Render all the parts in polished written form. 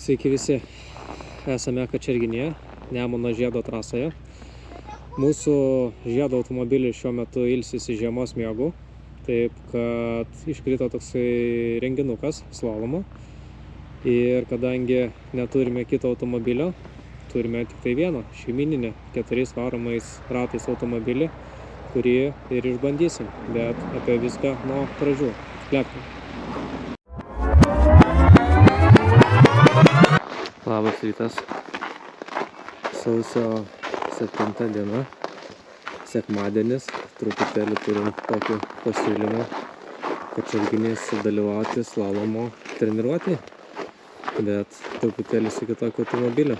Sveiki visi, esame Kačerginėje, Nemuno žiedo trasoje. Mūsų žiedo automobilis šiuo metu ilsisi žiemos miegu, taip kad iškrito toksai renginukas slalomo. Ir kadangi neturime kito automobilio, turime tik tai vieną šeimyninį 4 varomais ratais automobilį, kurį ir išbandysim, bet apie viską nuo pradžių. Lėkime. Labas rytas. Sausio 7 diena, sekmadienis, truputėlį turim tokį pasiūlymą Kačerginės sudalyvauti slalomo treniruotėj, bet truputėlį su kitokio automobilio.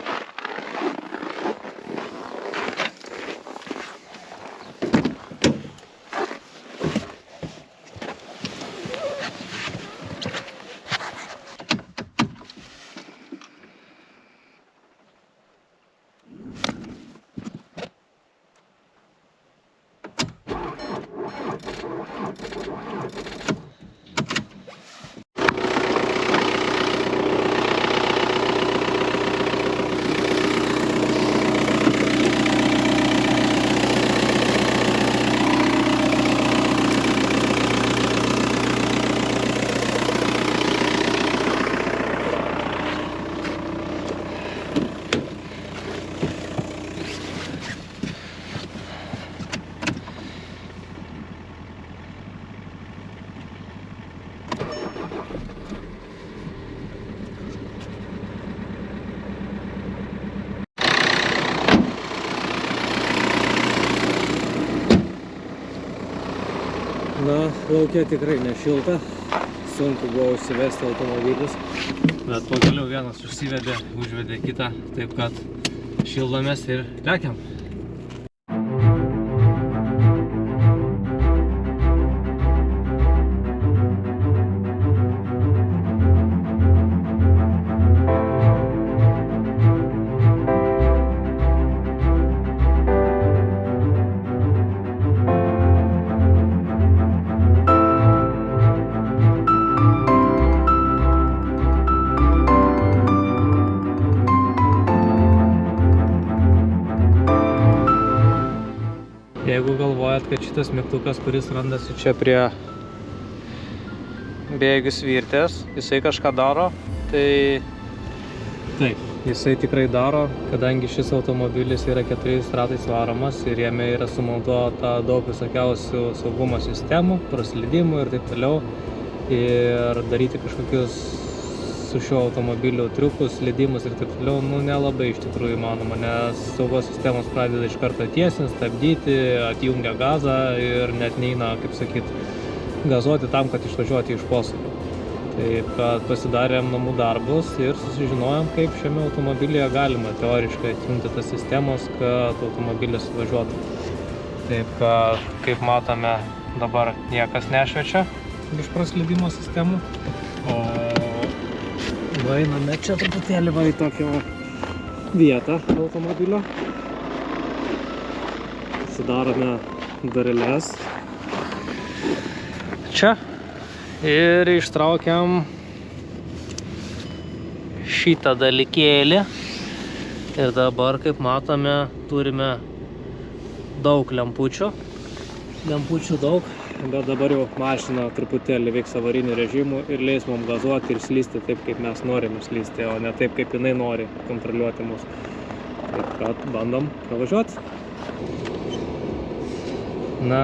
Na, laukia tikrai nešilta, sunku buvo užsivesti automobilius, bet pagaliau vienas užsivedė, užvedė kitą, taip kad šildomės ir lekiam. Jeigu galvojat, kad šitas mygtukas, kuris randasi čia prie bėgių svirtės, jisai kažką daro, tai taip, jisai tikrai daro, kadangi šis automobilis yra 4 ratais varomas ir jame yra sumontuota daug visokiausių saugumo sistemų, praslydimų ir taip toliau. Ir daryti kažkokius su šiuo automobiliu triukus, slydimus ir taip toliau, nelabai iš tikrųjų įmanoma, nes saugos sistemos pradeda iš karto tiesinti, stabdyti, atjungia gazą ir net neina, kaip sakyt, gazuoti tam, kad išvažiuoti iš posūkio. Taip kad pasidarėm namų darbus ir susižinojom, kaip šiame automobilyje galima teoriškai atjungti tas sistemos, kad automobilis važiuotų. Taip kad, kaip matome, dabar niekas nešviečia iš praslydimo sistemų, o einame čia truputėlį į tokią vietą automobilio. Sudarome dureles čia ir ištraukiam šitą dalykėlį. Ir dabar, kaip matome, turime daug lempučių. Lempučių daug, bet dabar jau mašina truputėlį veiks avariniu režimu ir leis mums gazuoti ir slysti taip, kaip mes norime slysti, o ne taip, kaip jinai nori kontroliuoti mus. Taip kad bandom pravažiuoti. Na,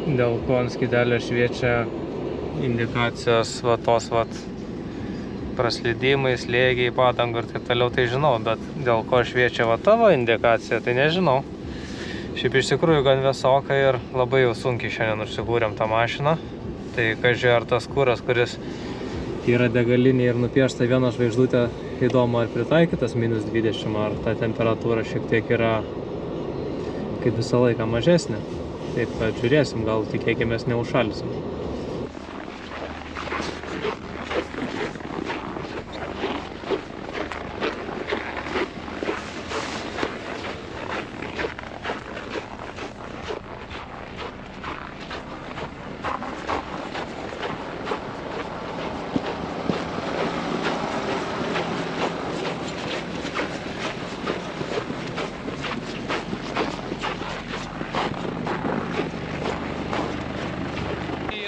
dėl ko ant skydelio šviečia indikacijos tos praslydimai, slėgiai, padangų ir taip toliau, tai žinau, bet dėl ko šviečia tavo indikacija, tai nežinau. Šiaip iš tikrųjų gan vėsoka ir labai jau sunkiai šiandien užsikūrėm tą mašiną. Tai kažkai ar tas kuras, kuris yra degalinė ir nupiešta vieną žvaigždutę, įdomu ar pritaikytas -20, ar ta temperatūra šiek tiek yra kaip visą laiką mažesnė. Taip kad žiūrėsim, gal tikėkimės neužšalsim.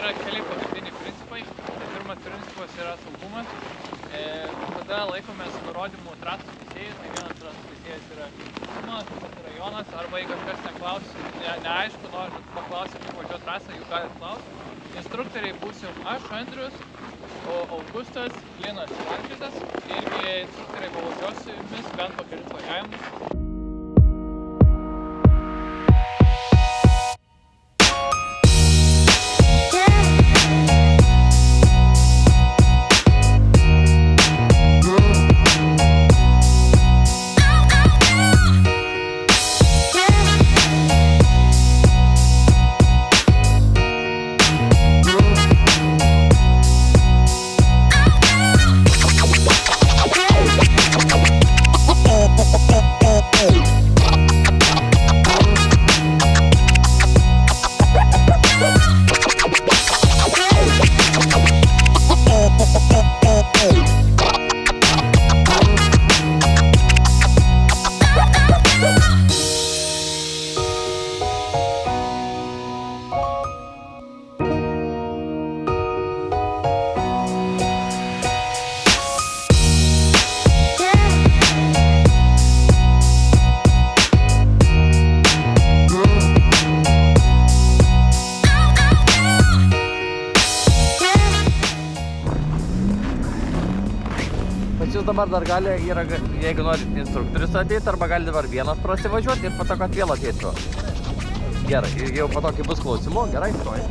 yra keli pagrindiniai principai. Pirmas principas yra saugumas. Tada laikomės nurodymų trasos teisėjų. Tai vienas trasos teisėjas yra Simonas, kitas yra Jonas. Arba jei kažkas neklaus, neaišku, norit paklausyti, kaip važiuoti trasą, jų galit klausti. Instruktoriai būsim aš, Andrius, Augustas, Linas ir Algirdas. Irgi instruktoriai pavažiuos su jumis, bent po kelis važiavimus. Dabar dar gali, jeigu nori instruktorius ateiti, arba gali dabar vienas prasivažiuoti ir po to, kad vėl ateitų. Gerai, ir jau po to, kai bus klausimų, gerai, stoji.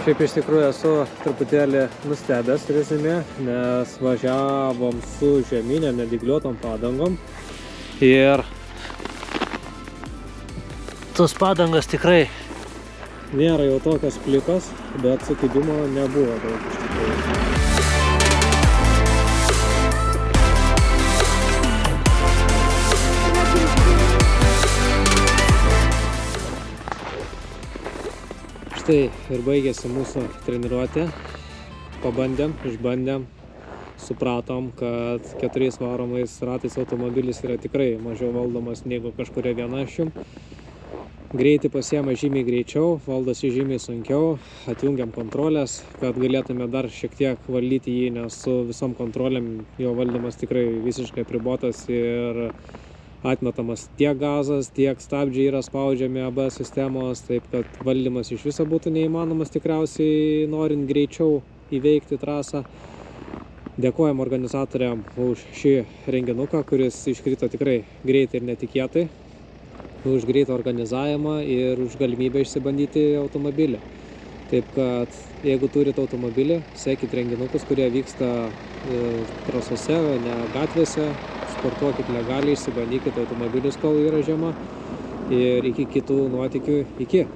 Šiaip iš tikrųjų esu truputėlį nustebęs rezime, nes važiavom su žemynėm nedygliuotom padangom ir tos padangos tikrai nėra jau tokios plikos, bet sukibimo nebuvo daug iš tikrųjų. Štai ir baigėsi mūsų treniruotė. Pabandėm, išbandėm, supratom, kad 4 varomais ratais automobilis yra tikrai mažiau valdomas negu kažkuria viena iš jų. Greitį pasiema žymiai greičiau, valdosi žymiai sunkiau, atjungiam kontrolės, kad galėtume dar šiek tiek valdyti jį, nes su visom kontrolėm jo valdymas tikrai visiškai apribotas ir atmetamas tiek gazas, tiek stabdžiai yra spaudžiami ABS sistemos, taip kad valdymas iš viso būtų neįmanomas tikriausiai, norint greičiau įveikti trasą. Dėkojam organizatoriam už šį renginuką, kuris iškrito tikrai greitai ir netikėtai, už greitą organizavimą ir už galimybę išsibandyti automobilį. Taip kad jeigu turite automobilį, sekit renginukus, kurie vyksta trasose, ne gatvėse, sportuokit legaliai, išsibandykit automobilius, kol yra žiema ir iki kitų nuotykių, iki.